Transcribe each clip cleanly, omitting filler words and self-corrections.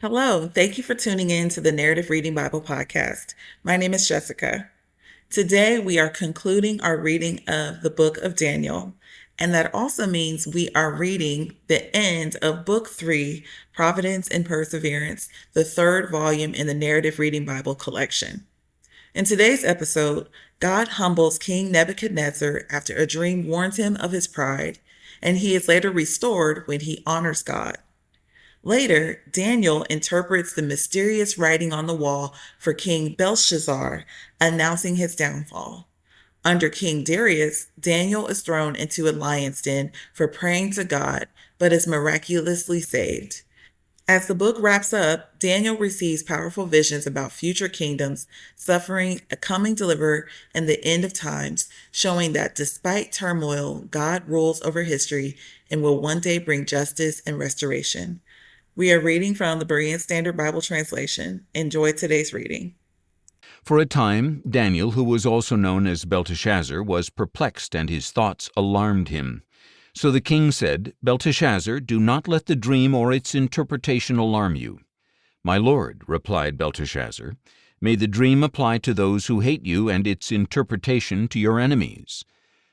Hello, thank you for tuning in to the Narrative Reading Bible podcast. My name is Jessica. Today we are concluding our reading of the book of Daniel, and that also means we are reading the end of Book 3, Providence and Perseverance, the third volume in the Narrative Reading Bible collection. In today's episode, God humbles King Nebuchadnezzar after a dream warns him of his pride, and he is later restored when he honors God. Later, Daniel interprets the mysterious writing on the wall for King Belshazzar, announcing his downfall. Under King Darius, Daniel is thrown into a lion's den for praying to God, but is miraculously saved. As the book wraps up, Daniel receives powerful visions about future kingdoms, suffering, a coming deliverer, and the end of times, showing that despite turmoil, God rules over history and will one day bring justice and restoration. We are reading from the Berean Standard Bible translation. Enjoy today's reading. For a time, Daniel, who was also known as Belteshazzar, was perplexed, and his thoughts alarmed him. So the king said, "Belteshazzar, do not let the dream or its interpretation alarm you." "My lord," replied Belteshazzar, "may the dream apply to those who hate you, and its interpretation to your enemies.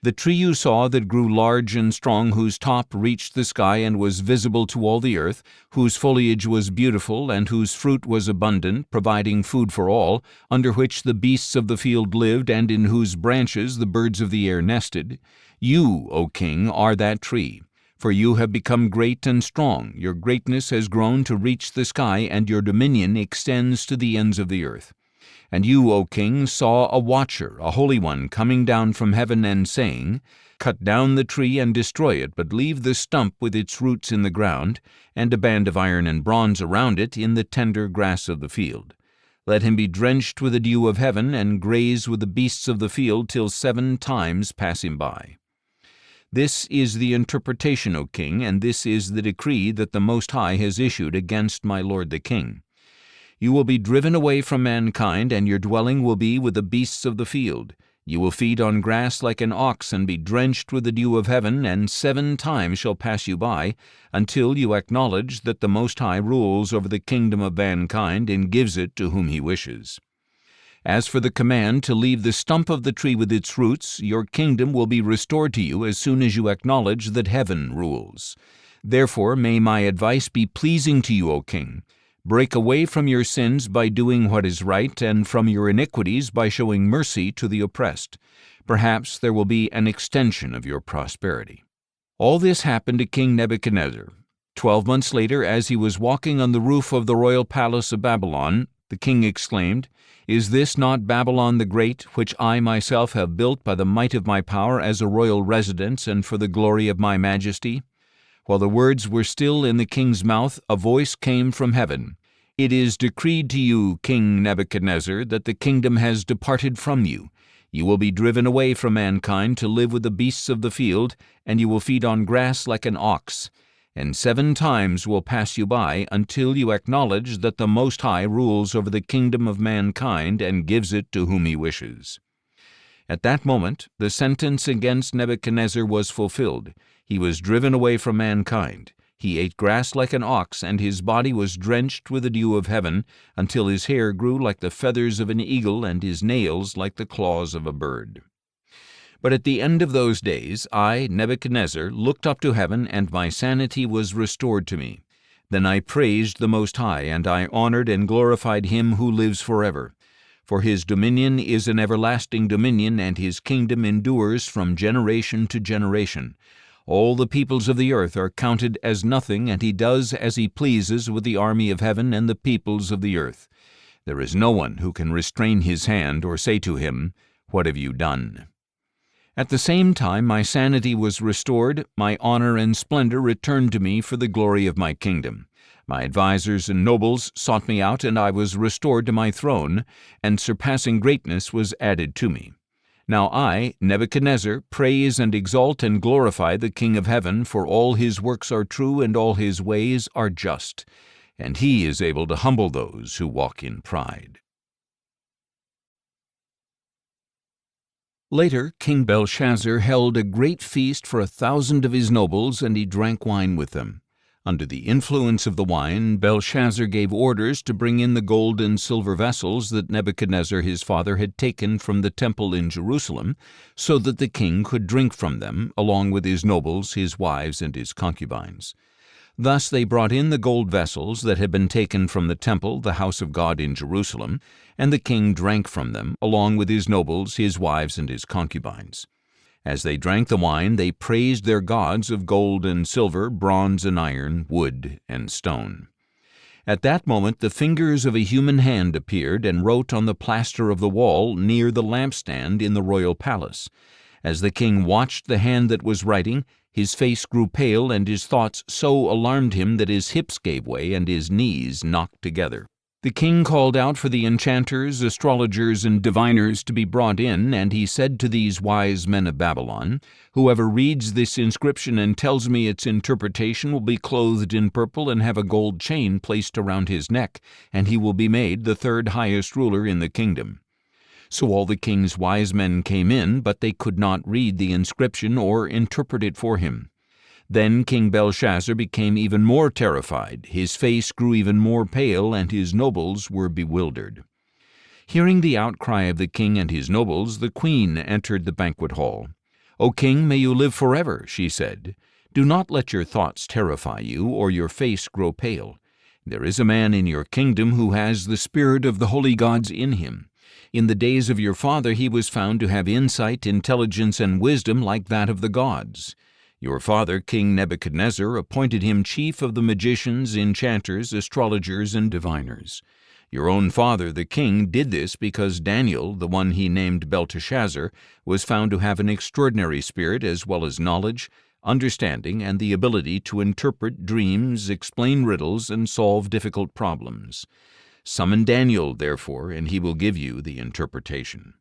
The tree you saw that grew large and strong, whose top reached the sky and was visible to all the earth, whose foliage was beautiful, and whose fruit was abundant, providing food for all, under which the beasts of the field lived, and in whose branches the birds of the air nested. You, O king, are that tree. For you have become great and strong. Your greatness has grown to reach the sky, and your dominion extends to the ends of the earth. And you, O king, saw a watcher, a holy one, coming down from heaven and saying, Cut down the tree and destroy it, but leave the stump with its roots in the ground, and a band of iron and bronze around it in the tender grass of the field. Let him be drenched with the dew of heaven, and graze with the beasts of the field till 7 times pass him by. This is the interpretation, O king, and this is the decree that the Most High has issued against my lord the king. You will be driven away from mankind, and your dwelling will be with the beasts of the field. You will feed on grass like an ox, and be drenched with the dew of heaven, and 7 times shall pass you by, until you acknowledge that the Most High rules over the kingdom of mankind, and gives it to whom he wishes. As for the command to leave the stump of the tree with its roots, your kingdom will be restored to you as soon as you acknowledge that heaven rules. Therefore may my advice be pleasing to you, O king. Break away from your sins by doing what is right, and from your iniquities by showing mercy to the oppressed. Perhaps there will be an extension of your prosperity." All this happened to King Nebuchadnezzar. 12 months later, as he was walking on the roof of the royal palace of Babylon, the king exclaimed, "Is this not Babylon the Great, which I myself have built by the might of my power as a royal residence and for the glory of my majesty?" While the words were still in the king's mouth, a voice came from heaven. "It is decreed to you, King Nebuchadnezzar, that the kingdom has departed from you. You will be driven away from mankind to live with the beasts of the field, and you will feed on grass like an ox. And 7 times will pass you by, until you acknowledge that the Most High rules over the kingdom of mankind and gives it to whom he wishes." At that moment, the sentence against Nebuchadnezzar was fulfilled. He was driven away from mankind. He ate grass like an ox, and his body was drenched with the dew of heaven, until his hair grew like the feathers of an eagle, and his nails like the claws of a bird. But at the end of those days, I, Nebuchadnezzar, looked up to heaven, and my sanity was restored to me. Then I praised the Most High, and I honored and glorified him who lives forever. For his dominion is an everlasting dominion, and his kingdom endures from generation to generation. All the peoples of the earth are counted as nothing, and he does as he pleases with the army of heaven and the peoples of the earth. There is no one who can restrain his hand or say to him, "What have you done?" At the same time my sanity was restored, my honor and splendor returned to me for the glory of my kingdom. My advisers and nobles sought me out, and I was restored to my throne, and surpassing greatness was added to me. Now I, Nebuchadnezzar, praise and exalt and glorify the King of heaven, for all his works are true and all his ways are just, and he is able to humble those who walk in pride. Later, King Belshazzar held a great feast for 1,000 of his nobles, and he drank wine with them. Under the influence of the wine, Belshazzar gave orders to bring in the gold and silver vessels that Nebuchadnezzar his father had taken from the temple in Jerusalem, so that the king could drink from them, along with his nobles, his wives, and his concubines. Thus they brought in the gold vessels that had been taken from the temple, the house of God in Jerusalem, and the king drank from them, along with his nobles, his wives, and his concubines. As they drank the wine, they praised their gods of gold and silver, bronze and iron, wood and stone. At that moment the fingers of a human hand appeared and wrote on the plaster of the wall near the lampstand in the royal palace. As the king watched the hand that was writing, his face grew pale, and his thoughts so alarmed him that his hips gave way and his knees knocked together. The king called out for the enchanters, astrologers, and diviners to be brought in, and he said to these wise men of Babylon, "Whoever reads this inscription and tells me its interpretation will be clothed in purple and have a gold chain placed around his neck, and he will be made the third highest ruler in the kingdom." So all the king's wise men came in, but they could not read the inscription or interpret it for him. Then King Belshazzar became even more terrified, his face grew even more pale, and his nobles were bewildered. Hearing the outcry of the king and his nobles, the queen entered the banquet hall. "O king, may you live forever," she said. "Do not let your thoughts terrify you, or your face grow pale. There is a man in your kingdom who has the spirit of the holy gods in him. In the days of your father he was found to have insight, intelligence, and wisdom like that of the gods. Your father, King Nebuchadnezzar, appointed him chief of the magicians, enchanters, astrologers, and diviners. Your own father, the king, did this because Daniel, the one he named Belteshazzar, was found to have an extraordinary spirit as well as knowledge, understanding, and the ability to interpret dreams, explain riddles, and solve difficult problems. Summon Daniel, therefore, and he will give you the interpretation."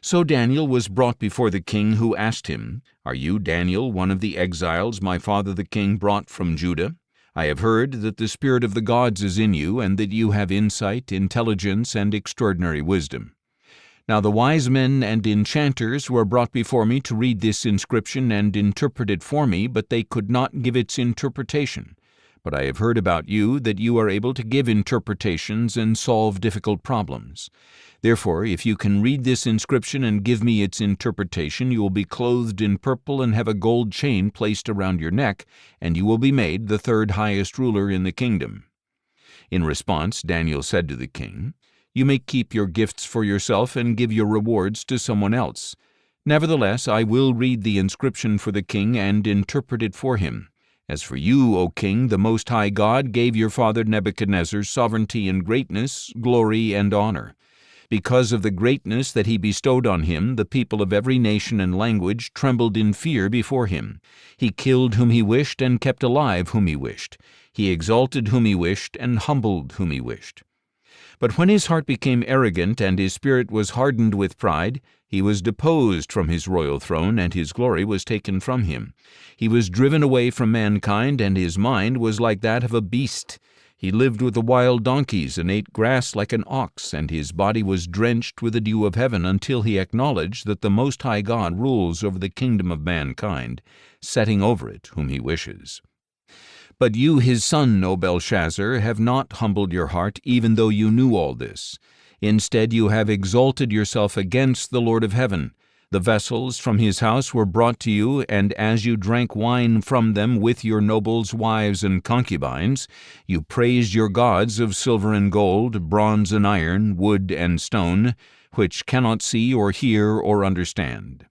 So Daniel was brought before the king, who asked him, "Are you, Daniel, one of the exiles my father the king brought from Judah? I have heard that the spirit of the gods is in you, and that you have insight, intelligence, and extraordinary wisdom. Now the wise men and enchanters were brought before me to read this inscription and interpret it for me, but they could not give its interpretation. But I have heard about you that you are able to give interpretations and solve difficult problems. Therefore, if you can read this inscription and give me its interpretation, you will be clothed in purple and have a gold chain placed around your neck, and you will be made the third highest ruler in the kingdom." In response, Daniel said to the king, "You may keep your gifts for yourself and give your rewards to someone else. Nevertheless, I will read the inscription for the king and interpret it for him. As for you, O king, the Most High God gave your father Nebuchadnezzar sovereignty and greatness, glory and honor. Because of the greatness that he bestowed on him, the people of every nation and language trembled in fear before him. He killed whom he wished and kept alive whom he wished. He exalted whom he wished and humbled whom he wished. But when his heart became arrogant and his spirit was hardened with pride, he was deposed from his royal throne, and his glory was taken from him. He was driven away from mankind, and his mind was like that of a beast. He lived with the wild donkeys and ate grass like an ox, and his body was drenched with the dew of heaven until he acknowledged that the Most High God rules over the kingdom of mankind, setting over it whom he wishes. But you, his son, O Belshazzar, have not humbled your heart, even though you knew all this. Instead, you have exalted yourself against the Lord of heaven. The vessels from his house were brought to you, and as you drank wine from them with your nobles, wives, and concubines, you praised your gods of silver and gold, bronze and iron, wood and stone, which cannot see or hear or understand.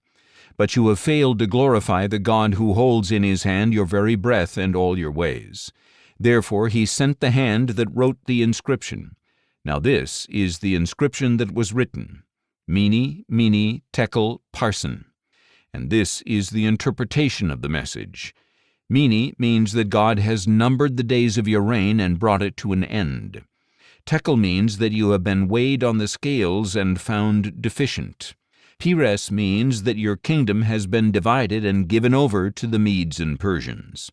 But you have failed to glorify the God who holds in his hand your very breath and all your ways. Therefore he sent the hand that wrote the inscription. Now this is the inscription that was written: Mene, Mene, Tekel, Parsin. And this is the interpretation of the message. Mene means that God has numbered the days of your reign and brought it to an end. Tekel means that you have been weighed on the scales and found deficient. Peres means that your kingdom has been divided and given over to the Medes and Persians.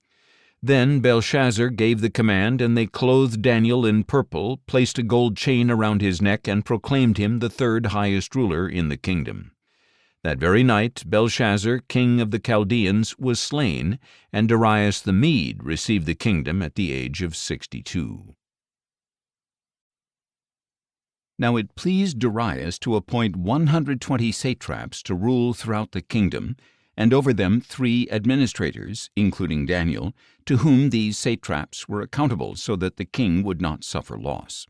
Then Belshazzar gave the command, and they clothed Daniel in purple, placed a gold chain around his neck, and proclaimed him the third highest ruler in the kingdom. That very night Belshazzar, king of the Chaldeans, was slain, and Darius the Mede received the kingdom at the age of 62. Now it pleased Darius to appoint 120 satraps to rule throughout the kingdom, and over them 3 administrators, including Daniel, to whom these satraps were accountable, so that the king would not suffer loss.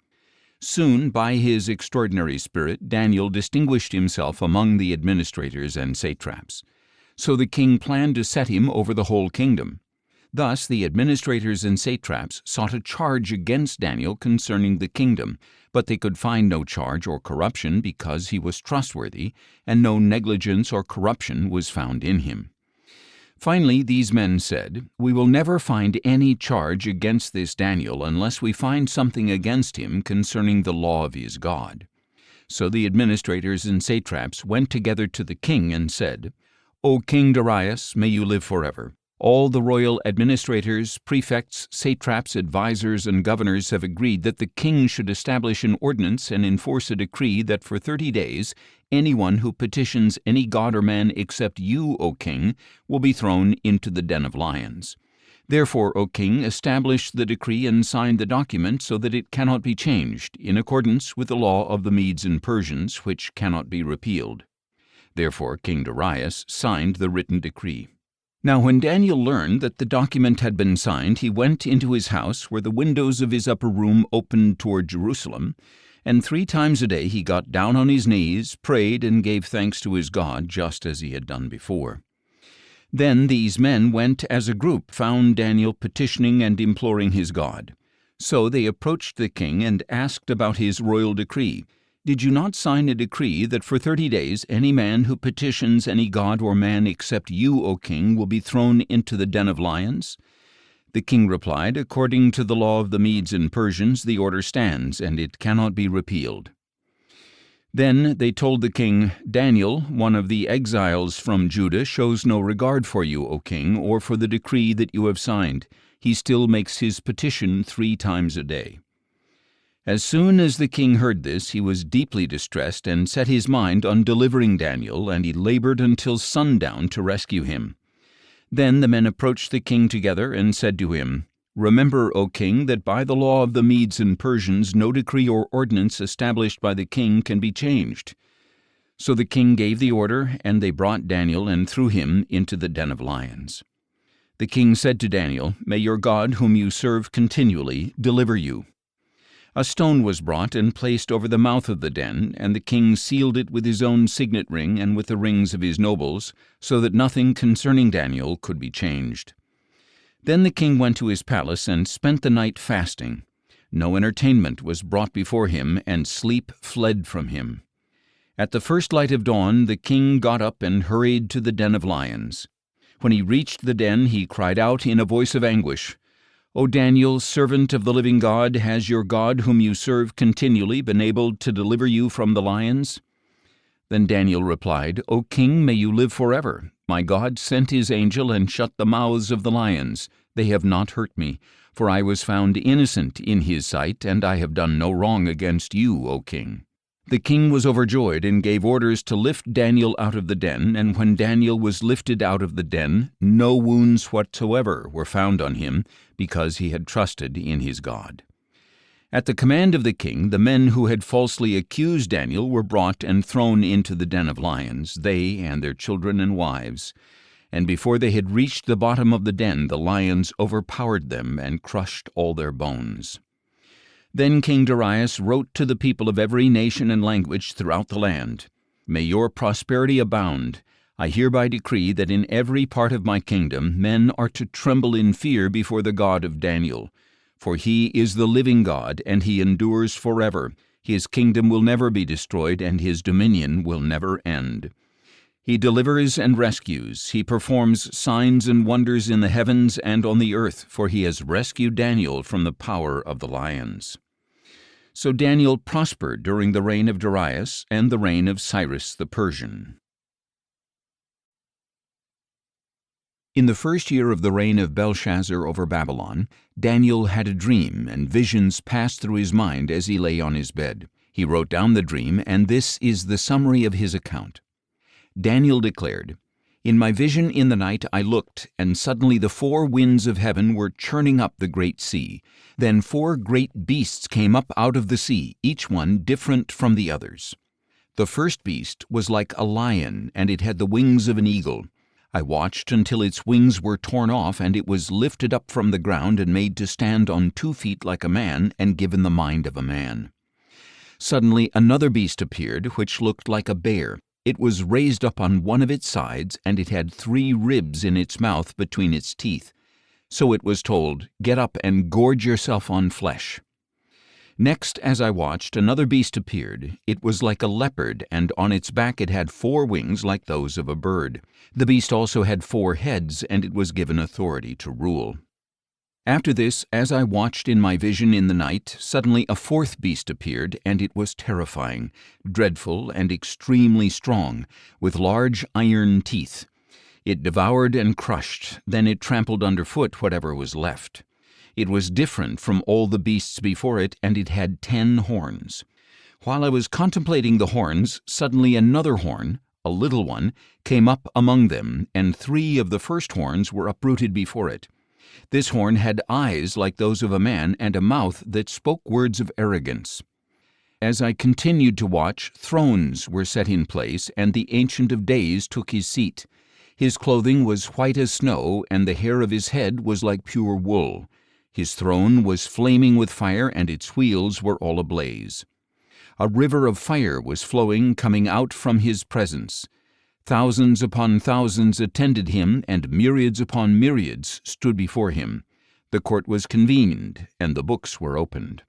Soon, by his extraordinary spirit, Daniel distinguished himself among the administrators and satraps. So the king planned to set him over the whole kingdom. Thus the administrators and satraps sought a charge against Daniel concerning the kingdom, but they could find no charge or corruption because he was trustworthy, and no negligence or corruption was found in him. Finally, these men said, "We will never find any charge against this Daniel unless we find something against him concerning the law of his God." So the administrators and satraps went together to the king and said, "O King Darius, may you live forever. All the royal administrators, prefects, satraps, advisors, and governors have agreed that the king should establish an ordinance and enforce a decree that for 30 days anyone who petitions any god or man except you, O king, will be thrown into the den of lions. Therefore, O king, establish the decree and sign the document so that it cannot be changed, in accordance with the law of the Medes and Persians, which cannot be repealed." Therefore King Darius signed the written decree. Now when Daniel learned that the document had been signed, he went into his house, where the windows of his upper room opened toward Jerusalem, and 3 times a day he got down on his knees, prayed, and gave thanks to his God, just as he had done before. Then these men went as a group, found Daniel petitioning and imploring his God. So they approached the king and asked about his royal decree. "Did you not sign a decree that for 30 days any man who petitions any god or man except you, O king, will be thrown into the den of lions?" The king replied, "According to the law of the Medes and Persians, the order stands, and it cannot be repealed." Then they told the king, "Daniel, one of the exiles from Judah, shows no regard for you, O king, or for the decree that you have signed. He still makes his petition 3 times a day." As soon as the king heard this, he was deeply distressed and set his mind on delivering Daniel, and he labored until sundown to rescue him. Then the men approached the king together and said to him, "Remember, O king, that by the law of the Medes and Persians no decree or ordinance established by the king can be changed." So the king gave the order, and they brought Daniel and threw him into the den of lions. The king said to Daniel, "May your God, whom you serve continually, deliver you." A stone was brought and placed over the mouth of the den, and the king sealed it with his own signet ring and with the rings of his nobles, so that nothing concerning Daniel could be changed. Then the king went to his palace and spent the night fasting. No entertainment was brought before him, and sleep fled from him. At the first light of dawn the king got up and hurried to the den of lions. When he reached the den, he cried out in a voice of anguish, "O Daniel, servant of the living God, has your God, whom you serve continually, been able to deliver you from the lions?" Then Daniel replied, "O king, may you live forever. My God sent his angel and shut the mouths of the lions. They have not hurt me, for I was found innocent in his sight, and I have done no wrong against you, O king." The king was overjoyed and gave orders to lift Daniel out of the den, and when Daniel was lifted out of the den, no wounds whatsoever were found on him, because he had trusted in his God. At the command of the king, the men who had falsely accused Daniel were brought and thrown into the den of lions, they and their children and wives. And before they had reached the bottom of the den, the lions overpowered them and crushed all their bones. Then King Darius wrote to the people of every nation and language throughout the land, "May your prosperity abound. I hereby decree that in every part of my kingdom men are to tremble in fear before the God of Daniel. For he is the living God, and he endures forever. His kingdom will never be destroyed, and his dominion will never end. He delivers and rescues. He performs signs and wonders in the heavens and on the earth, for he has rescued Daniel from the power of the lions." So Daniel prospered during the reign of Darius and the reign of Cyrus the Persian. In the first year of the reign of Belshazzar over Babylon, Daniel had a dream, and visions passed through his mind as he lay on his bed. He wrote down the dream, and this is the summary of his account. Daniel declared, "In my vision in the night I looked, and suddenly the four winds of heaven were churning up the great sea. Then four great beasts came up out of the sea, each one different from the others. The first beast was like a lion, and it had the wings of an eagle. I watched until its wings were torn off, and it was lifted up from the ground and made to stand on 2 feet like a man, and given the mind of a man. Suddenly another beast appeared, which looked like a bear. It was raised up on one of its sides, and it had 3 ribs in its mouth between its teeth. So it was told, 'Get up and gorge yourself on flesh.' Next, as I watched, another beast appeared. It was like a leopard, and on its back it had 4 wings like those of a bird. The beast also had 4 heads, and it was given authority to rule. After this, as I watched in my vision in the night, suddenly a 4th beast appeared, and it was terrifying, dreadful, and extremely strong, with large iron teeth. It devoured and crushed, then it trampled underfoot whatever was left. It was different from all the beasts before it, and it had 10 horns. While I was contemplating the horns, suddenly another horn, a little one, came up among them, and 3 of the first horns were uprooted before it. This horn had eyes like those of a man, and a mouth that spoke words of arrogance. As I continued to watch, thrones were set in place, and the Ancient of Days took his seat. His clothing was white as snow, and the hair of his head was like pure wool. His throne was flaming with fire, and its wheels were all ablaze. A river of fire was flowing, coming out from his presence. Thousands upon thousands attended him, and myriads upon myriads stood before him. The court was convened, and the books were opened.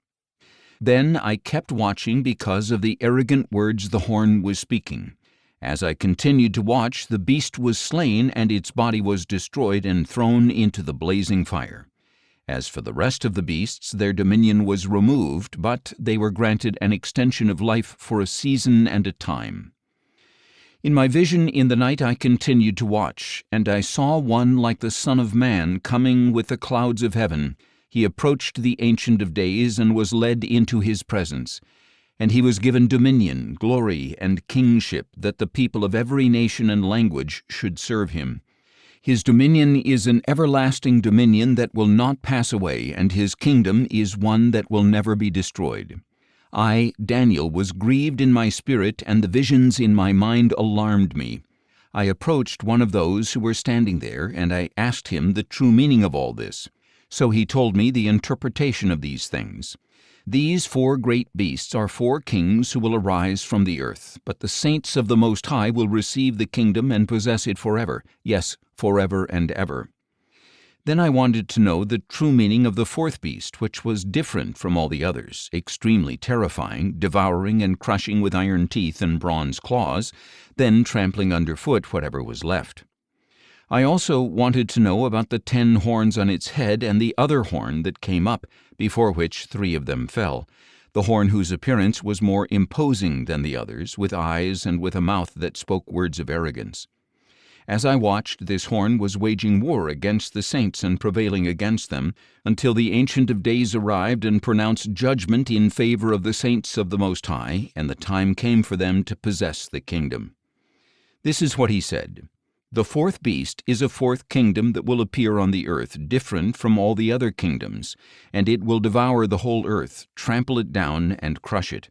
Then I kept watching because of the arrogant words the horn was speaking. As I continued to watch, the beast was slain, and its body was destroyed and thrown into the blazing fire. As for the rest of the beasts, their dominion was removed, but they were granted an extension of life for a season and a time. In my vision in the night I continued to watch, and I saw one like the Son of Man coming with the clouds of heaven. He approached the Ancient of Days and was led into his presence. And he was given dominion, glory, and kingship, that the people of every nation and language should serve him. His dominion is an everlasting dominion that will not pass away, and his kingdom is one that will never be destroyed. I, Daniel, was grieved in my spirit, and the visions in my mind alarmed me. I approached one of those who were standing there, and I asked him the true meaning of all this. So he told me the interpretation of these things. These 4 great beasts are 4 kings who will arise from the earth, but the saints of the Most High will receive the kingdom and possess it forever, yes, forever and ever. Then I wanted to know the true meaning of the 4th beast, which was different from all the others, extremely terrifying, devouring and crushing with iron teeth and bronze claws, then trampling underfoot whatever was left. I also wanted to know about the 10 horns on its head and the other horn that came up, before which 3 of them fell, the horn whose appearance was more imposing than the others, with eyes and with a mouth that spoke words of arrogance. As I watched, this horn was waging war against the saints and prevailing against them, until the Ancient of Days arrived and pronounced judgment in favor of the saints of the Most High, and the time came for them to possess the kingdom. This is what he said. The 4th beast is a 4th kingdom that will appear on the earth, different from all the other kingdoms, and it will devour the whole earth, trample it down, and crush it.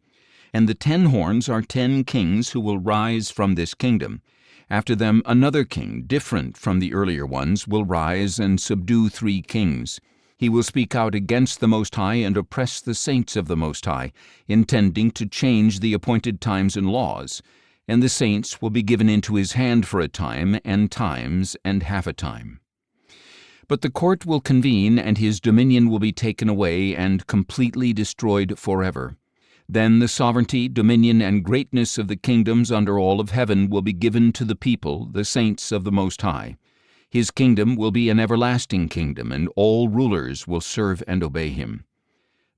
And the 10 horns are 10 kings who will rise from this kingdom. After them another king, different from the earlier ones, will rise and subdue 3 kings. He will speak out against the Most High and oppress the saints of the Most High, intending to change the appointed times and laws. And the saints will be given into his hand for a time, and times, and half a time. But the court will convene, and his dominion will be taken away and completely destroyed forever. Then the sovereignty, dominion, and greatness of the kingdoms under all of heaven will be given to the people, the saints of the Most High. His kingdom will be an everlasting kingdom, and all rulers will serve and obey him.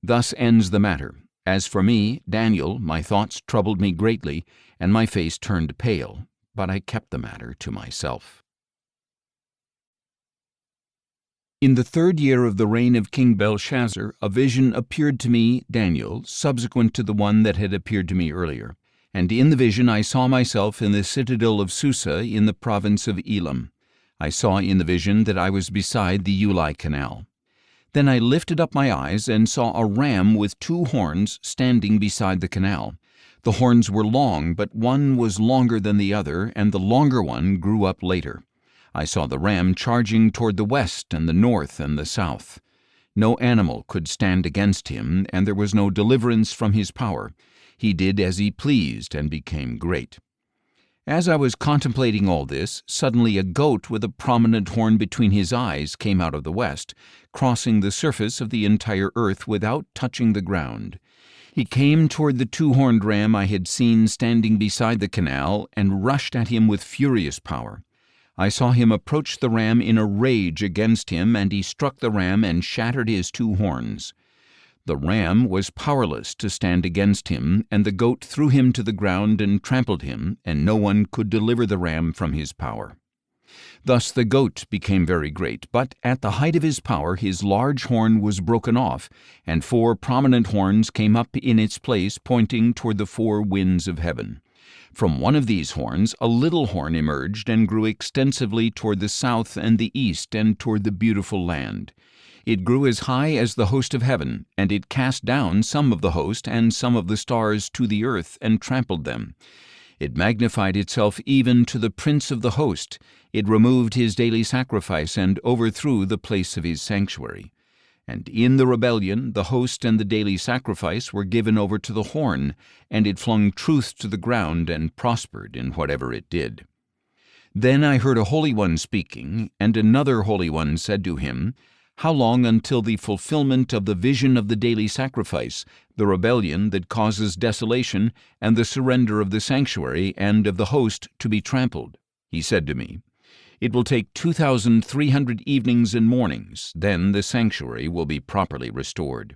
Thus ends the matter. As for me, Daniel, my thoughts troubled me greatly, and my face turned pale, but I kept the matter to myself. In the 3rd year of the reign of King Belshazzar, a vision appeared to me, Daniel, subsequent to the one that had appeared to me earlier. And in the vision I saw myself in the citadel of Susa in the province of Elam. I saw in the vision that I was beside the Ulai Canal. Then I lifted up my eyes and saw a ram with 2 horns standing beside the canal. The horns were long, but one was longer than the other, and the longer one grew up later. I saw the ram charging toward the west and the north and the south. No animal could stand against him, and there was no deliverance from his power. He did as he pleased and became great. As I was contemplating all this, suddenly a goat with a prominent horn between his eyes came out of the west, crossing the surface of the entire earth without touching the ground. He came toward the 2-horned ram I had seen standing beside the canal and rushed at him with furious power. I saw him approach the ram in a rage against him, and he struck the ram and shattered his 2 horns. The ram was powerless to stand against him, and the goat threw him to the ground and trampled him, and no one could deliver the ram from his power. Thus the goat became very great, but at the height of his power his large horn was broken off, and 4 prominent horns came up in its place, pointing toward the 4 winds of heaven. From one of these horns a little horn emerged and grew extensively toward the south and the east and toward the beautiful land. It grew as high as the host of heaven, and it cast down some of the host and some of the stars to the earth and trampled them. It magnified itself even to the prince of the host. It removed his daily sacrifice and overthrew the place of his sanctuary. And in the rebellion the host and the daily sacrifice were given over to the horn, and it flung truth to the ground and prospered in whatever it did. Then I heard a Holy One speaking, and another Holy One said to him, "How long until the fulfillment of the vision of the daily sacrifice, the rebellion that causes desolation, and the surrender of the sanctuary and of the host to be trampled?" He said to me, "It will take 2,300 evenings and mornings, then the sanctuary will be properly restored."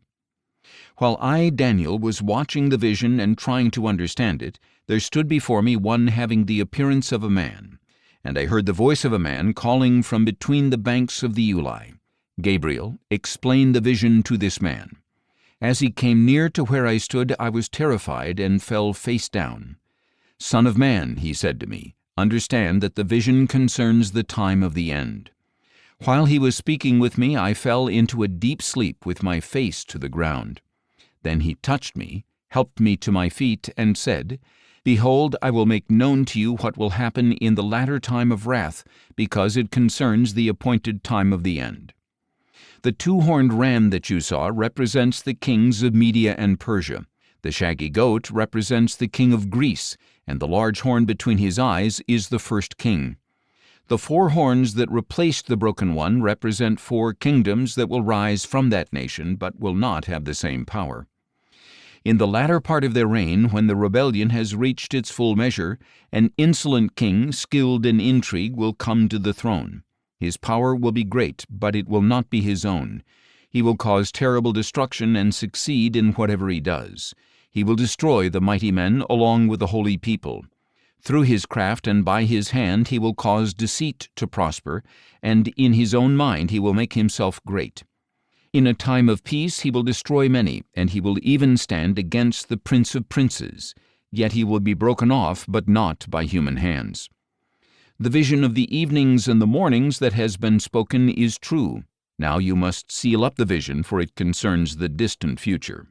While I, Daniel, was watching the vision and trying to understand it, there stood before me one having the appearance of a man, and I heard the voice of a man calling from between the banks of the Ulai, "Gabriel, explain the vision to this man." As he came near to where I stood, I was terrified and fell face down. "Son of man," he said to me, "understand that the vision concerns the time of the end." While he was speaking with me, I fell into a deep sleep with my face to the ground. Then he touched me, helped me to my feet, and said, "Behold, I will make known to you what will happen in the latter time of wrath, because it concerns the appointed time of the end. The 2-horned ram that you saw represents the kings of Media and Persia. The shaggy goat represents the king of Greece, and the large horn between his eyes is the first king. The 4 horns that replaced the broken one represent 4 kingdoms that will rise from that nation, but will not have the same power. In the latter part of their reign, when the rebellion has reached its full measure, an insolent king, skilled in intrigue, will come to the throne. His power will be great, but it will not be his own. He will cause terrible destruction and succeed in whatever he does. He will destroy the mighty men along with the holy people. Through his craft and by his hand he will cause deceit to prosper, and in his own mind he will make himself great. In a time of peace he will destroy many, and he will even stand against the Prince of Princes. Yet he will be broken off, but not by human hands. The vision of the evenings and the mornings that has been spoken is true. Now you must seal up the vision, for it concerns the distant future."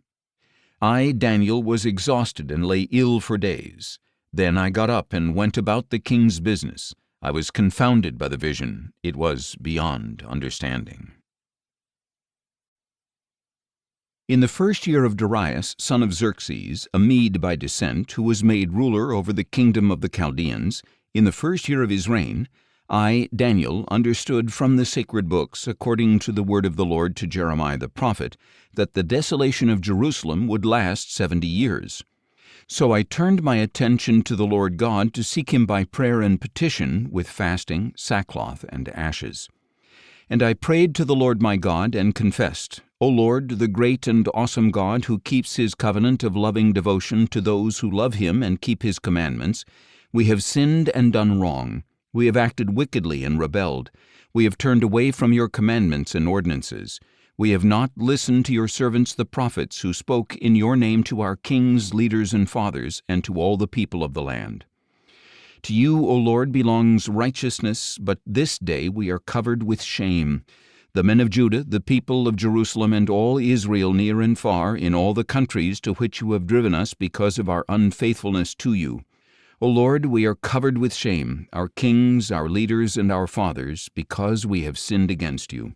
I, Daniel, was exhausted and lay ill for days. Then I got up and went about the king's business. I was confounded by the vision. It was beyond understanding. In the first year of Darius, son of Xerxes, a Mede by descent, who was made ruler over the kingdom of the Chaldeans, in the first year of his reign, I, Daniel, understood from the sacred books, according to the word of the Lord to Jeremiah the prophet, that the desolation of Jerusalem would last 70 years. So I turned my attention to the Lord God to seek him by prayer and petition, with fasting, sackcloth, and ashes. And I prayed to the Lord my God and confessed, "O Lord, the great and awesome God, who keeps his covenant of loving devotion to those who love him and keep his commandments, we have sinned and done wrong. We have acted wickedly and rebelled. We have turned away from your commandments and ordinances. We have not listened to your servants the prophets, who spoke in your name to our kings, leaders, and fathers, and to all the people of the land. To you, O Lord, belongs righteousness, but this day we are covered with shame. The men of Judah, the people of Jerusalem, and all Israel near and far, in all the countries to which you have driven us because of our unfaithfulness to you. O Lord, we are covered with shame, our kings, our leaders, and our fathers, because we have sinned against you.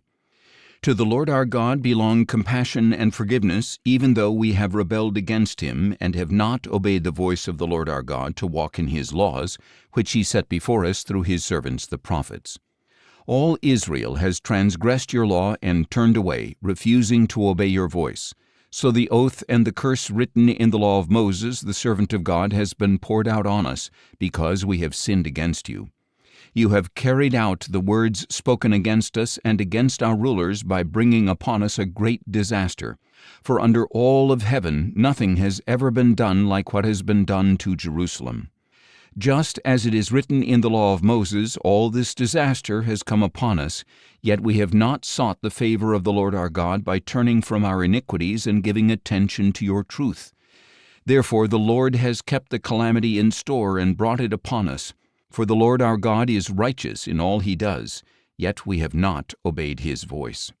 To the Lord our God belong compassion and forgiveness, even though we have rebelled against him, and have not obeyed the voice of the Lord our God to walk in his laws, which he set before us through his servants the prophets. All Israel has transgressed your law and turned away, refusing to obey your voice. So the oath and the curse written in the law of Moses, the servant of God, has been poured out on us, because we have sinned against you. You have carried out the words spoken against us and against our rulers by bringing upon us a great disaster. For under all of heaven nothing has ever been done like what has been done to Jerusalem. Just as it is written in the law of Moses, all this disaster has come upon us, yet we have not sought the favor of the Lord our God by turning from our iniquities and giving attention to your truth. Therefore the Lord has kept the calamity in store and brought it upon us. For the Lord our God is righteous in all he does, yet we have not obeyed his voice.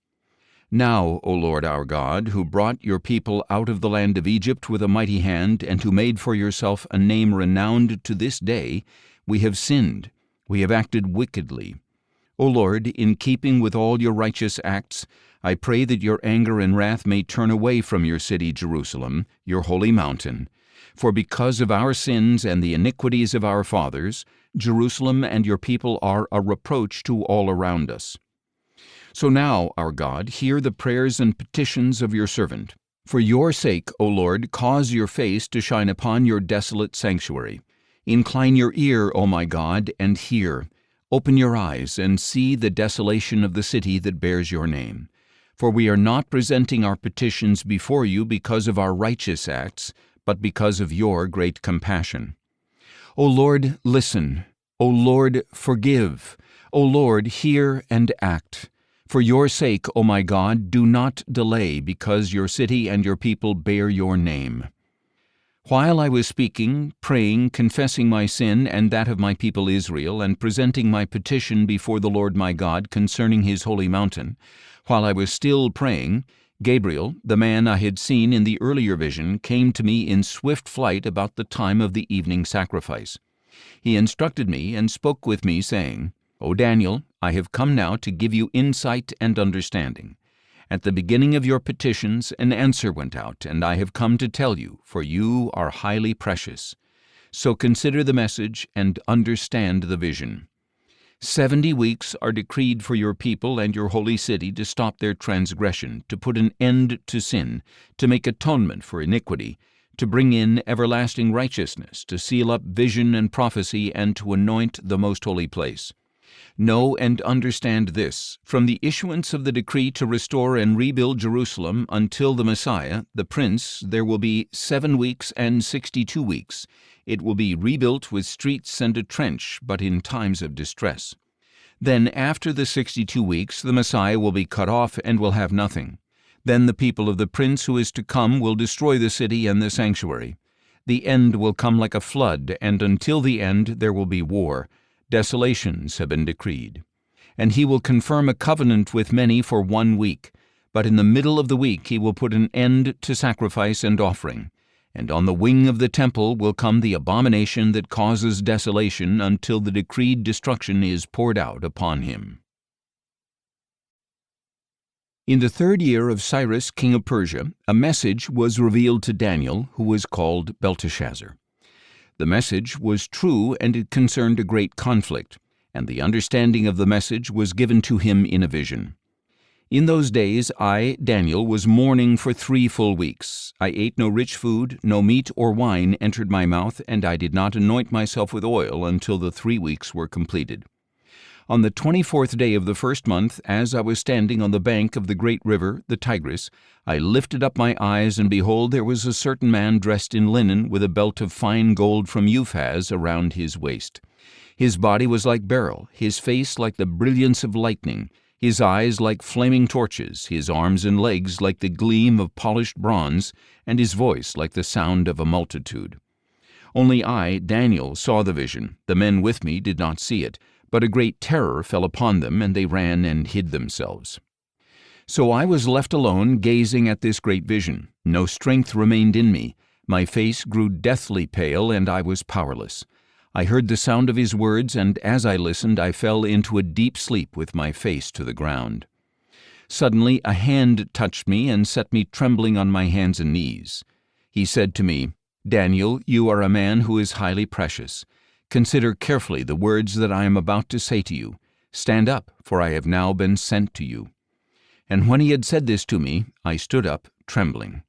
Now, O Lord our God, who brought your people out of the land of Egypt with a mighty hand, and who made for yourself a name renowned to this day, we have sinned, we have acted wickedly. O Lord, in keeping with all your righteous acts, I pray that your anger and wrath may turn away from your city Jerusalem, your holy mountain. For because of our sins and the iniquities of our fathers, Jerusalem and your people are a reproach to all around us. So now, our God, hear the prayers and petitions of your servant. For your sake, O Lord, cause your face to shine upon your desolate sanctuary. Incline your ear, O my God, and hear. Open your eyes and see the desolation of the city that bears your name. For we are not presenting our petitions before you because of our righteous acts, but because of your great compassion. O Lord, listen. O Lord, forgive. O Lord, hear and act. For your sake, O my God, do not delay, because your city and your people bear your name. While I was speaking, praying, confessing my sin and that of my people Israel, and presenting my petition before the Lord my God concerning his holy mountain, while I was still praying, Gabriel, the man I had seen in the earlier vision, came to me in swift flight about the time of the evening sacrifice. He instructed me and spoke with me, saying, O Daniel, I have come now to give you insight and understanding. At the beginning of your petitions an answer went out, and I have come to tell you, for you are highly precious. So consider the message and understand the vision. 70 weeks are decreed for your people and your holy city to stop their transgression, to put an end to sin, to make atonement for iniquity, to bring in everlasting righteousness, to seal up vision and prophecy, and to anoint the most holy place. Know and understand this: from the issuance of the decree to restore and rebuild Jerusalem until the Messiah, the Prince, there will be 7 weeks and 62 weeks. It will be rebuilt with streets and a trench, but in times of distress. Then after the 62 weeks, the Messiah will be cut off and will have nothing. Then the people of the Prince who is to come will destroy the city and the sanctuary. The end will come like a flood, and until the end there will be war. Desolations have been decreed. And he will confirm a covenant with many for 1 week. But in the middle of the week he will put an end to sacrifice and offering. And on the wing of the temple will come the abomination that causes desolation until the decreed destruction is poured out upon him. In the 3rd year of Cyrus, king of Persia, a message was revealed to Daniel, who was called Belteshazzar. The message was true, and it concerned a great conflict, and the understanding of the message was given to him in a vision. In those days I, Daniel, was mourning for 3 full weeks. I ate no rich food, no meat or wine entered my mouth, and I did not anoint myself with oil until the 3 weeks were completed. On the 24th day of the 1st month, as I was standing on the bank of the great river, the Tigris, I lifted up my eyes, and behold, there was a certain man dressed in linen, with a belt of fine gold from Uphaz around his waist. His body was like beryl, his face like the brilliance of lightning, his eyes like flaming torches, his arms and legs like the gleam of polished bronze, and his voice like the sound of a multitude. Only I, Daniel, saw the vision. The men with me did not see it, but a great terror fell upon them, and they ran and hid themselves. So I was left alone, gazing at this great vision. No strength remained in me. My face grew deathly pale, and I was powerless. I heard the sound of his words, and as I listened, I fell into a deep sleep with my face to the ground. Suddenly a hand touched me and set me trembling on my hands and knees. He said to me, "Daniel, you are a man who is highly precious. Consider carefully the words that I am about to say to you. Stand up, for I have now been sent to you." And when he had said this to me, I stood up, trembling.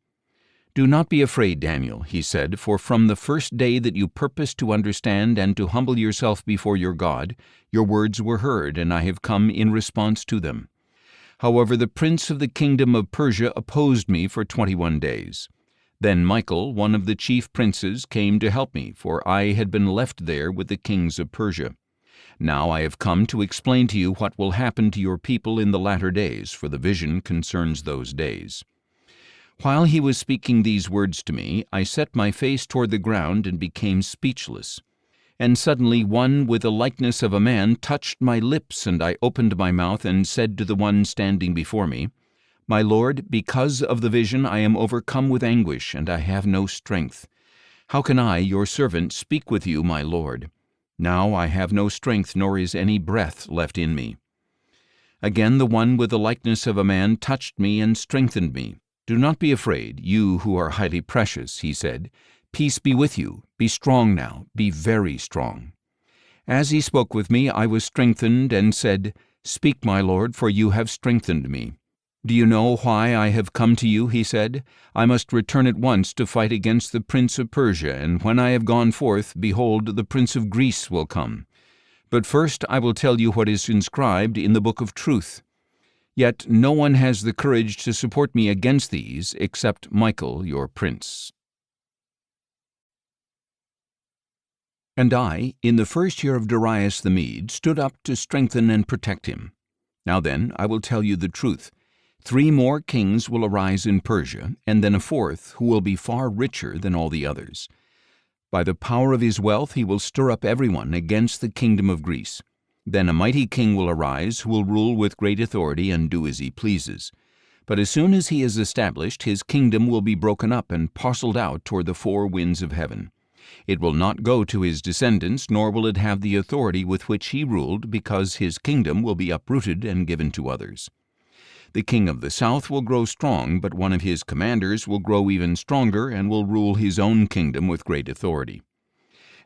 "Do not be afraid, Daniel," he said, "for from the first day that you purposed to understand and to humble yourself before your God, your words were heard, and I have come in response to them. However, the prince of the kingdom of Persia opposed me for 21 days. Then Michael, one of the chief princes, came to help me, for I had been left there with the kings of Persia. Now I have come to explain to you what will happen to your people in the latter days, for the vision concerns those days." While he was speaking these words to me, I set my face toward the ground and became speechless. And suddenly one with the likeness of a man touched my lips, and I opened my mouth and said to the one standing before me, "My Lord, because of the vision I am overcome with anguish, and I have no strength. How can I, your servant, speak with you, my Lord? Now I have no strength, nor is any breath left in me." Again the one with the likeness of a man touched me and strengthened me. "Do not be afraid, you who are highly precious," he said. "Peace be with you. Be strong now. Be very strong." As he spoke with me, I was strengthened and said, "Speak, my Lord, for you have strengthened me." "Do you know why I have come to you?" he said. "I must return at once to fight against the prince of Persia, and when I have gone forth, behold, the prince of Greece will come. But first I will tell you what is inscribed in the book of truth. Yet no one has the courage to support me against these, except Michael, your prince." And I, in the first year of Darius the Mede, stood up to strengthen and protect him. Now then, I will tell you the truth. 3 more kings will arise in Persia, and then a 4th, who will be far richer than all the others. By the power of his wealth he will stir up everyone against the kingdom of Greece. Then a mighty king will arise, who will rule with great authority and do as he pleases. But as soon as he is established, his kingdom will be broken up and parceled out toward the 4 winds of heaven. It will not go to his descendants, nor will it have the authority with which he ruled, because his kingdom will be uprooted and given to others. The king of the south will grow strong, but one of his commanders will grow even stronger and will rule his own kingdom with great authority.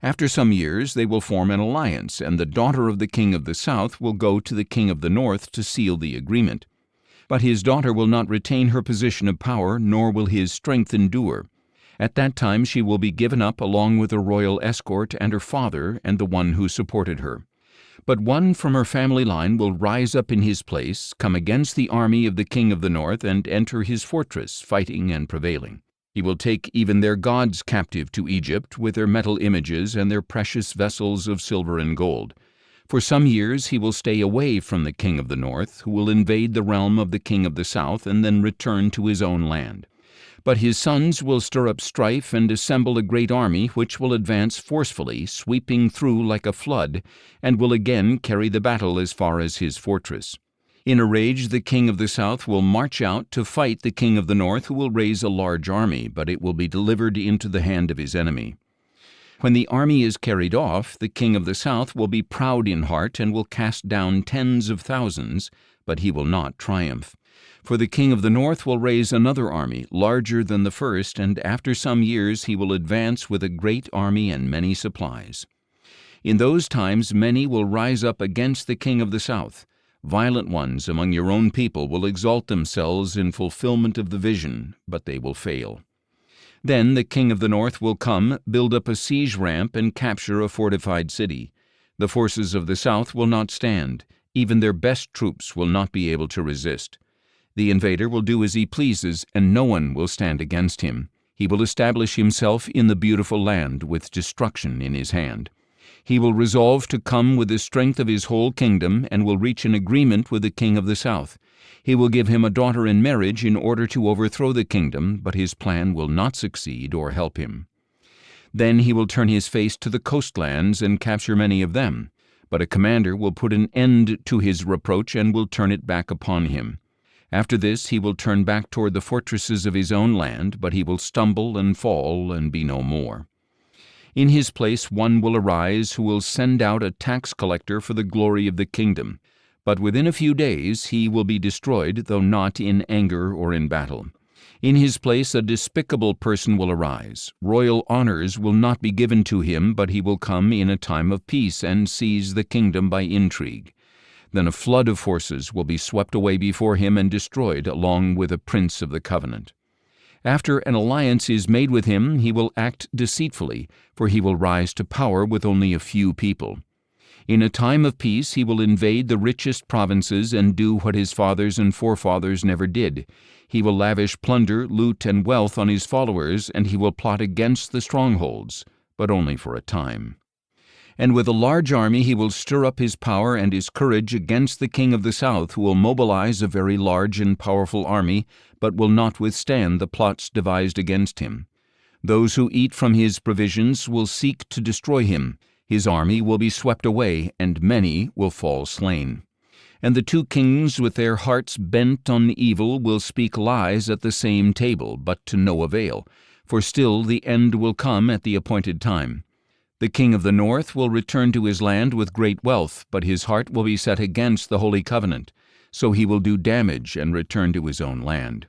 After some years they will form an alliance, and the daughter of the king of the south will go to the king of the north to seal the agreement. But his daughter will not retain her position of power, nor will his strength endure. At that time she will be given up along with her royal escort and her father and the one who supported her. But one from her family line will rise up in his place, come against the army of the king of the north, and enter his fortress, fighting and prevailing. He will take even their gods captive to Egypt, with their metal images and their precious vessels of silver and gold. For some years he will stay away from the king of the north, who will invade the realm of the king of the south and then return to his own land. But his sons will stir up strife and assemble a great army, which will advance forcefully, sweeping through like a flood, and will again carry the battle as far as his fortress. In a rage the king of the south will march out to fight the king of the north, who will raise a large army, but it will be delivered into the hand of his enemy. When the army is carried off, the king of the south will be proud in heart and will cast down tens of thousands, but he will not triumph. For the king of the north will raise another army, larger than the first, and after some years he will advance with a great army and many supplies. In those times many will rise up against the king of the south. Violent ones among your own people will exalt themselves in fulfillment of the vision, but they will fail. Then the king of the north will come, build up a siege ramp, and capture a fortified city. The forces of the south will not stand. Even their best troops will not be able to resist. The invader will do as he pleases, and no one will stand against him. He will establish himself in the beautiful land with destruction in his hand. He will resolve to come with the strength of his whole kingdom and will reach an agreement with the king of the south. He will give him a daughter in marriage in order to overthrow the kingdom, but his plan will not succeed or help him. Then he will turn his face to the coastlands and capture many of them. But a commander will put an end to his reproach and will turn it back upon him. After this he will turn back toward the fortresses of his own land, but he will stumble and fall and be no more. In his place one will arise who will send out a tax collector for the glory of the kingdom. But within a few days he will be destroyed, though not in anger or in battle. In his place a despicable person will arise. Royal honors will not be given to him, but he will come in a time of peace and seize the kingdom by intrigue. Then a flood of forces will be swept away before him and destroyed, along with a prince of the covenant. After an alliance is made with him, he will act deceitfully, for he will rise to power with only a few people. In a time of peace he will invade the richest provinces and do what his fathers and forefathers never did. He will lavish plunder, loot, and wealth on his followers, and he will plot against the strongholds, but only for a time. And with a large army he will stir up his power and his courage against the king of the south, who will mobilize a very large and powerful army, but will not withstand the plots devised against him. Those who eat from his provisions will seek to destroy him. His army will be swept away, and many will fall slain. And the two kings with their hearts bent on evil will speak lies at the same table, but to no avail, for still the end will come at the appointed time. The king of the north will return to his land with great wealth, but his heart will be set against the holy covenant, so he will do damage and return to his own land.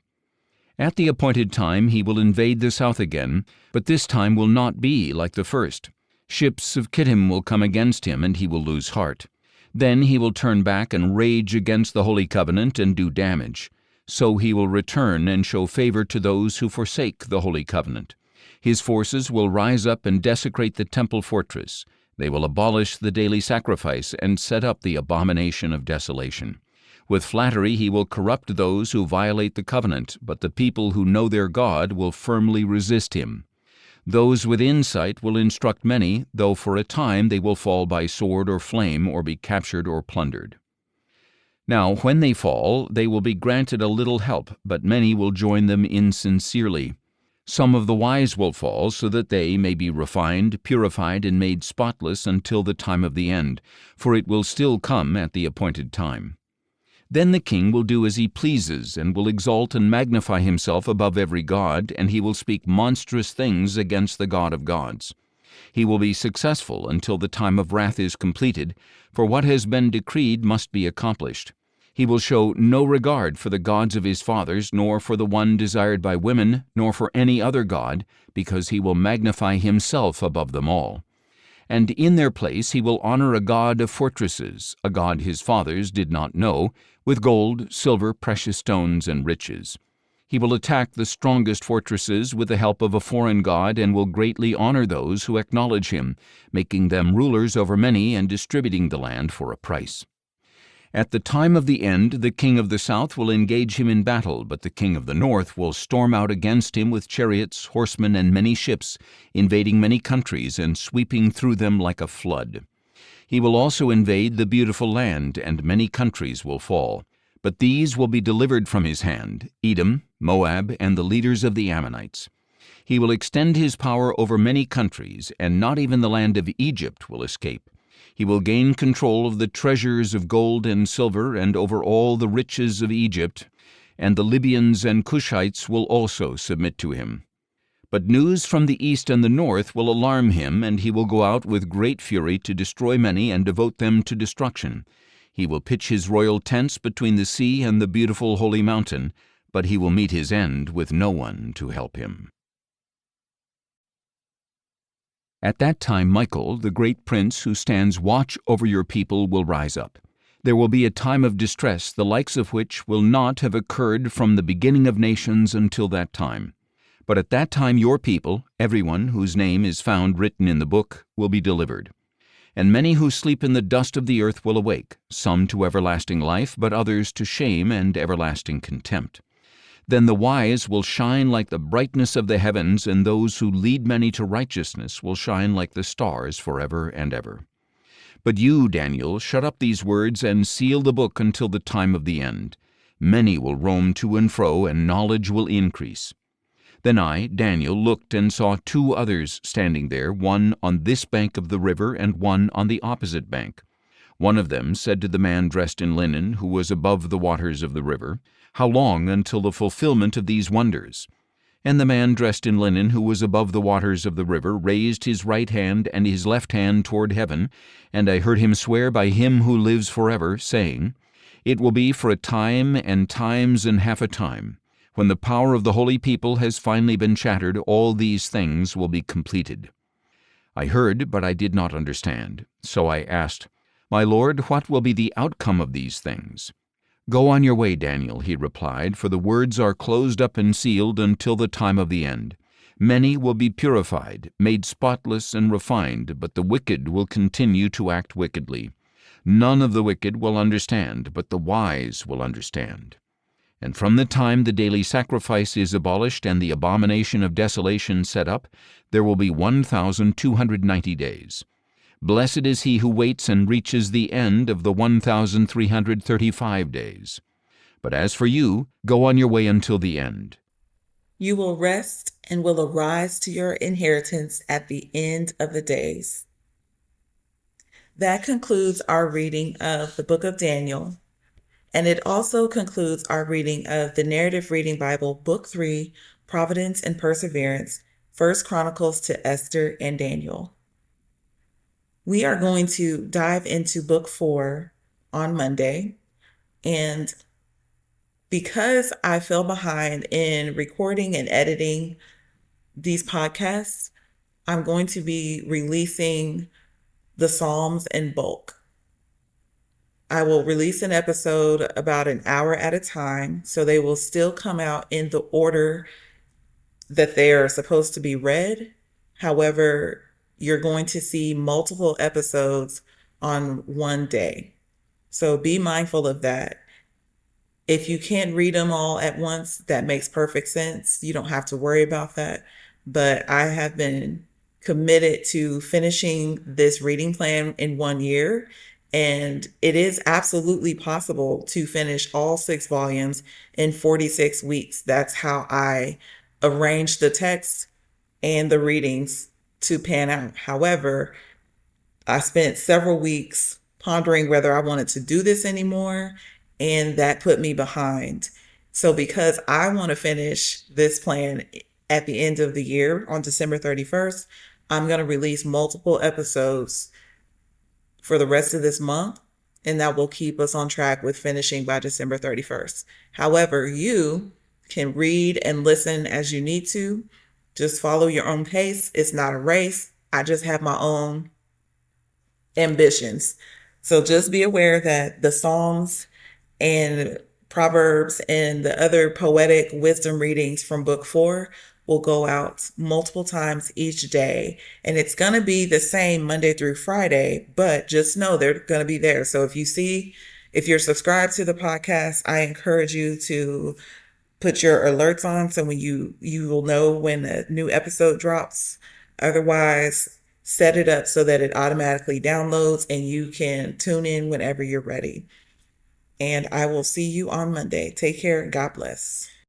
At the appointed time he will invade the south again, but this time will not be like the first. Ships of Kittim will come against him, and he will lose heart. Then he will turn back and rage against the holy covenant and do damage. So he will return and show favor to those who forsake the holy covenant. His forces will rise up and desecrate the temple fortress. They will abolish the daily sacrifice and set up the abomination of desolation. With flattery he will corrupt those who violate the covenant, but the people who know their God will firmly resist him. Those with insight will instruct many, though for a time they will fall by sword or flame or be captured or plundered. Now, when they fall, they will be granted a little help, but many will join them insincerely. Some of the wise will fall, so that they may be refined, purified, and made spotless until the time of the end, for it will still come at the appointed time. Then the king will do as he pleases, and will exalt and magnify himself above every god, and he will speak monstrous things against the God of gods. He will be successful until the time of wrath is completed, for what has been decreed must be accomplished. He will show no regard for the gods of his fathers, nor for the one desired by women, nor for any other god, because he will magnify himself above them all. And in their place he will honor a god of fortresses, a god his fathers did not know, with gold, silver, precious stones, and riches. He will attack the strongest fortresses with the help of a foreign god, and will greatly honor those who acknowledge him, making them rulers over many and distributing the land for a price. At the time of the end, the king of the south will engage him in battle, but the king of the north will storm out against him with chariots, horsemen, and many ships, invading many countries and sweeping through them like a flood. He will also invade the beautiful land, and many countries will fall. But these will be delivered from his hand: Edom, Moab, and the leaders of the Ammonites. He will extend his power over many countries, and not even the land of Egypt will escape. He will gain control of the treasures of gold and silver and over all the riches of Egypt, and the Libyans and Cushites will also submit to him. But news from the east and the north will alarm him, and he will go out with great fury to destroy many and devote them to destruction. He will pitch his royal tents between the sea and the beautiful holy mountain, but he will meet his end with no one to help him. At that time Michael, the great prince who stands watch over your people, will rise up. There will be a time of distress, the likes of which will not have occurred from the beginning of nations until that time. But at that time your people, everyone whose name is found written in the book, will be delivered. And many who sleep in the dust of the earth will awake, some to everlasting life, but others to shame and everlasting contempt. Then the wise will shine like the brightness of the heavens, and those who lead many to righteousness will shine like the stars forever and ever. But you, Daniel, shut up these words and seal the book until the time of the end. Many will roam to and fro, and knowledge will increase. Then I, Daniel, looked and saw two others standing there, one on this bank of the river and one on the opposite bank. One of them said to the man dressed in linen, who was above the waters of the river, "How long until the fulfillment of these wonders?" And the man dressed in linen, who was above the waters of the river, raised his right hand and his left hand toward heaven, and I heard him swear by him who lives forever, saying, "It will be for a time and times and half a time. When the power of the holy people has finally been shattered, all these things will be completed." I heard, but I did not understand. So I asked, "My Lord, what will be the outcome of these things?" "Go on your way, Daniel," he replied, "for the words are closed up and sealed until the time of the end. Many will be purified, made spotless and refined, but the wicked will continue to act wickedly. None of the wicked will understand, but the wise will understand. And from the time the daily sacrifice is abolished and the abomination of desolation set up, there will be 1,290 days. Blessed is he who waits and reaches the end of the 1,335 days. But as for you, go on your way until the end." You will rest and will arise to your inheritance at the end of the days. That concludes our reading of the book of Daniel, and it also concludes our reading of the Narrative Reading Bible, Book 3, Providence and Perseverance, 1 Chronicles to Esther and Daniel. We are going to dive into Book 4 on Monday, and because I fell behind in recording and editing these podcasts, I'm going to be releasing the Psalms in bulk. I will release an episode about an hour at a time, so they will still come out in the order that they are supposed to be read. However, you're going to see multiple episodes on one day. So be mindful of that. If you can't read them all at once, that makes perfect sense. You don't have to worry about that. But I have been committed to finishing this reading plan in 1 year. And it is absolutely possible to finish all 6 volumes in 46 weeks. That's how I arranged the text and the readings to pan out. However, I spent several weeks pondering whether I wanted to do this anymore, and that put me behind. So because I want to finish this plan at the end of the year on December 31st, I'm going to release multiple episodes for the rest of this month, and that will keep us on track with finishing by December 31st. However, you can read and listen as you need to. Just follow your own pace. It's not a race. I just have my own ambitions. So just be aware that the Psalms and Proverbs and the other poetic wisdom readings from Book 4 will go out multiple times each day. And it's going to be the same Monday through Friday, but just know they're going to be there. So if you're subscribed to the podcast, I encourage you to put your alerts on so when you will know when a new episode drops. Otherwise, set it up so that it automatically downloads and you can tune in whenever you're ready. And I will see you on Monday. Take care. God bless.